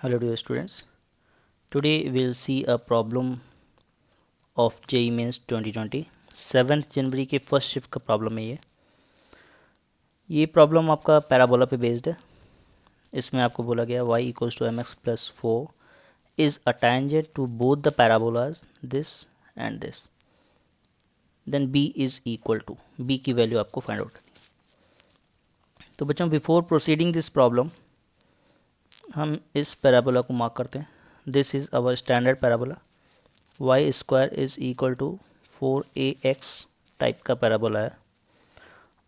Hello dear students. Today we'll see a problem of JEE Mains 2020. 7 जनवरी के first shift का problem है ये problem आपका पैराबोला पे बेस्ड है। इसमें आपको बोला गया y equals to mx plus 4 is a tangent to both the parabolas this and this, then b is equal to, b की वैल्यू आपको फाइंड आउट करनी। तो बच्चों बिफोर प्रोसीडिंग दिस प्रॉब्लम हम इस पैराबोला को मार्क करते हैं। This is our standard parabola, Y square is equal to 4ax type का पैराबोला है।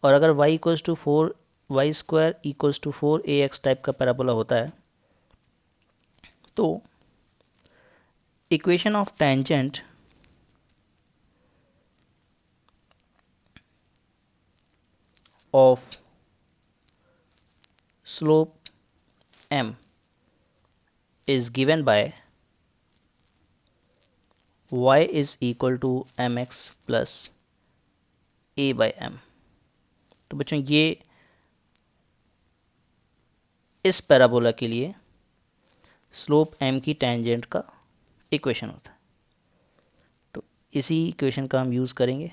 और अगर y equals to 4 Y square equals to 4ax type का पैराबोला होता है तो equation of tangent of slope m is given by y is equal to mx plus a by m। तो बच्चों ये इस पैराबोला के लिए स्लोप m की टेंजेंट का इक्वेशन होता है। तो इसी इक्वेशन का हम यूज़ करेंगे।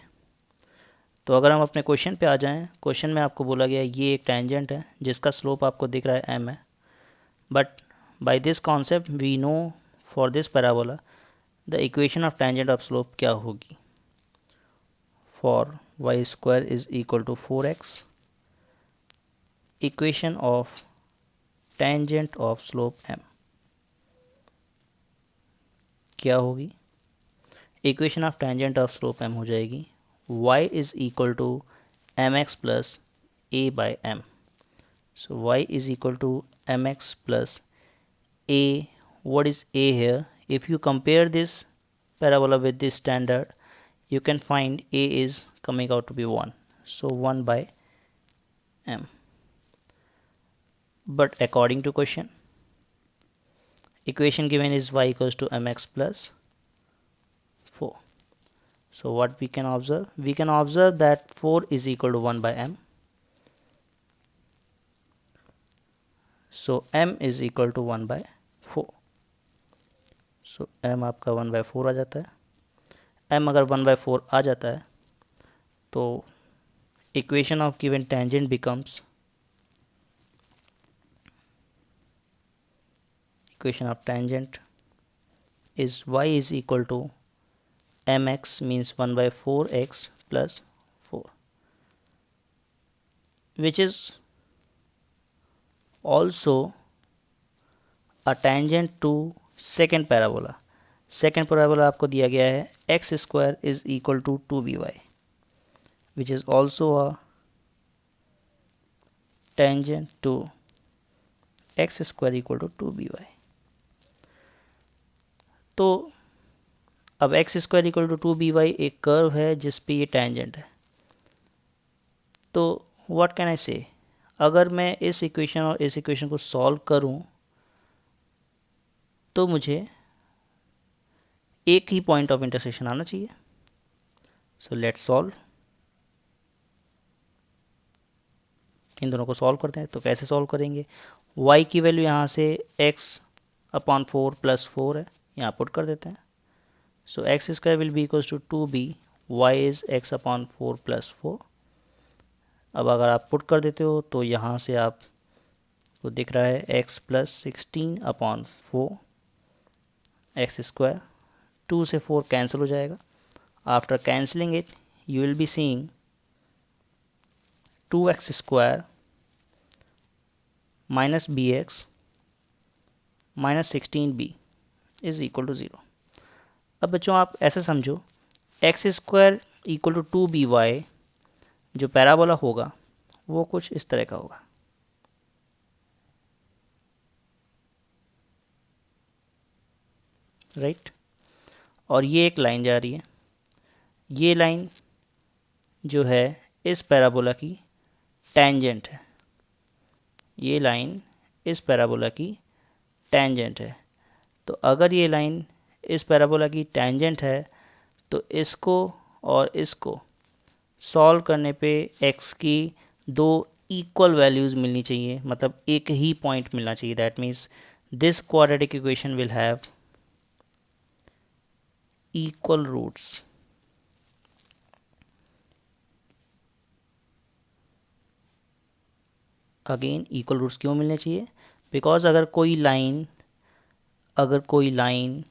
तो अगर हम अपने क्वेश्चन पे आ जाएं, क्वेश्चन में आपको बोला गया ये एक टेंजेंट है जिसका स्लोप आपको दिख रहा है m है, but by this concept we know for this parabola the equation of tangent of slope क्या होगी। For Y square is equal to 4x, equation of tangent of slope m क्या होगी। Equation of tangent of slope m हो जाएगी y is equal to mx plus a by m। So y is equal to mx plus a. what is a here? If you compare this parabola with this standard, you can find a is coming out to be 1, so 1 by m. But according to question, equation given is y equals to mx plus 4. So what we can observe? We can observe that 4 is equal to 1 by m. So m is equal to 1 by 4. So m आपका 1/4 आ जाता है। m अगर 1/4 आ जाता है तो equation of given tangent becomes, equation of tangent is y is equal to mx means 1/4x plus 4, which is also a tangent to second parabola. Second parabola आपको दिया गया है X square is equal to 2by, which is also a tangent to X square equal to 2by। तो अब x square equal to 2by एक curve है जिस पे ये टेंजेंट है। तो व्हाट कैन आई से, अगर मैं इस इक्वेशन और इस इक्वेशन को सॉल्व करूं तो मुझे एक ही पॉइंट ऑफ इंटरसेक्शन आना चाहिए। सो लेट्स सॉल्व, इन दोनों को सॉल्व करते हैं। तो कैसे सॉल्व करेंगे, y की वैल्यू यहाँ से x/4 प्लस 4 है, यहाँ पुट कर देते हैं। So x square will be equals to 2b, y is x/4 plus 4। अब अगर आप पुट कर देते हो तो यहाँ से आपको दिख रहा है x प्लस 16/4 एक्स स्क्वायर, 2 से 4 कैंसिल हो जाएगा। After cancelling it you will be seeing 2x square minus bx minus 16b is equal to 0। अब बच्चों आप ऐसे समझो, x square equal to 2by जो पैराबोला होगा वो कुछ इस तरह का होगा। राइट, और ये एक लाइन जा रही है, ये लाइन जो है इस पैराबोला की टेंजेंट है, ये लाइन इस पैराबोला की टेंजेंट है। तो अगर ये लाइन इस पैराबोला की टेंजेंट है तो इसको और इसको सॉल्व करने पे x की दो इक्वल वैल्यूज़ मिलनी चाहिए, मतलब एक ही पॉइंट मिलना चाहिए। That means this quadratic equation will have equal roots. Again equal roots क्यों मिलने चाहिए? बिकॉज अगर कोई लाइन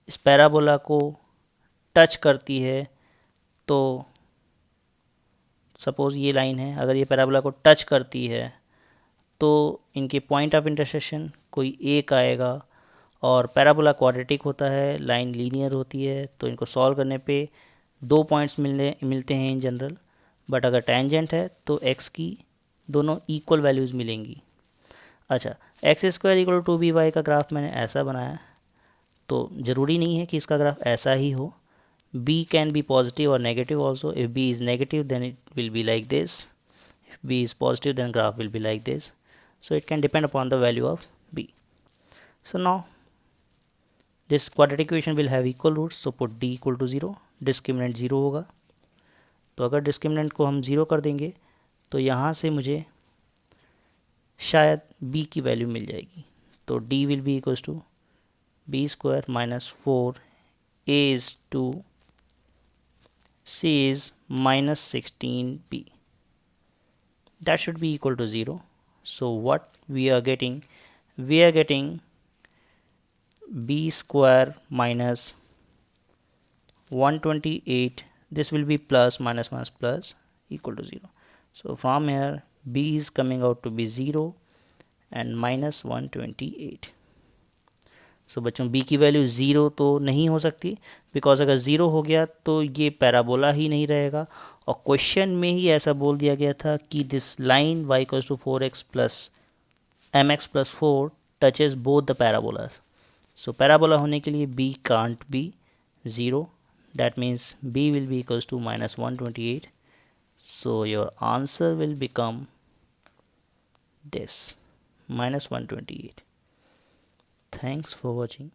इस पैराबोला को टच करती है, तो सपोज़ ये लाइन है, अगर ये पैराबोला को टच करती है तो इनके पॉइंट ऑफ इंटरसेक्शन कोई एक आएगा, और पैराबोला क्वाड्रेटिक होता है, लाइन लीनियर होती है, तो इनको सॉल्व करने पे 2 पॉइंट्स मिलते हैं इन जनरल। बट अगर टेंजेंट है तो x की दोनों इक्वल वैल्यूज़ मिलेंगी। अच्छा, x² equal to B Y का ग्राफ मैंने ऐसा बनाया, तो ज़रूरी नहीं है कि इसका ग्राफ ऐसा ही हो। b कैन बी पॉजिटिव और negative also. If b is negative then it will be like this, if b is positive then graph will be like this. So it can depend upon the value of b. So now this quadratic equation will have equal roots, so put d equal to 0, discriminant 0 होगा। तो अगर discriminant को हम 0 कर देंगे तो यहाँ से मुझे शायद b की वैल्यू मिल जाएगी। तो d will be equals to b² minus 4 a is 2 c is minus 16b. That should be equal to 0. So what we are getting b² minus 128, this will be plus minus minus plus equal to 0. So from here b is coming out to be 0 and minus 128. सो बच्चों b की value 0 तो नहीं हो सकती, because अगर 0 हो गया तो ये पैराबोला ही नहीं रहेगा। और क्वेश्चन में ही ऐसा बोल दिया गया था कि this line y equals to 4x plus mx plus 4 touches both the parabolas. So parabola होने के लिए b can't be 0, that means b will be equals to minus 128. So your answer will become this minus 128. Thanks for watching.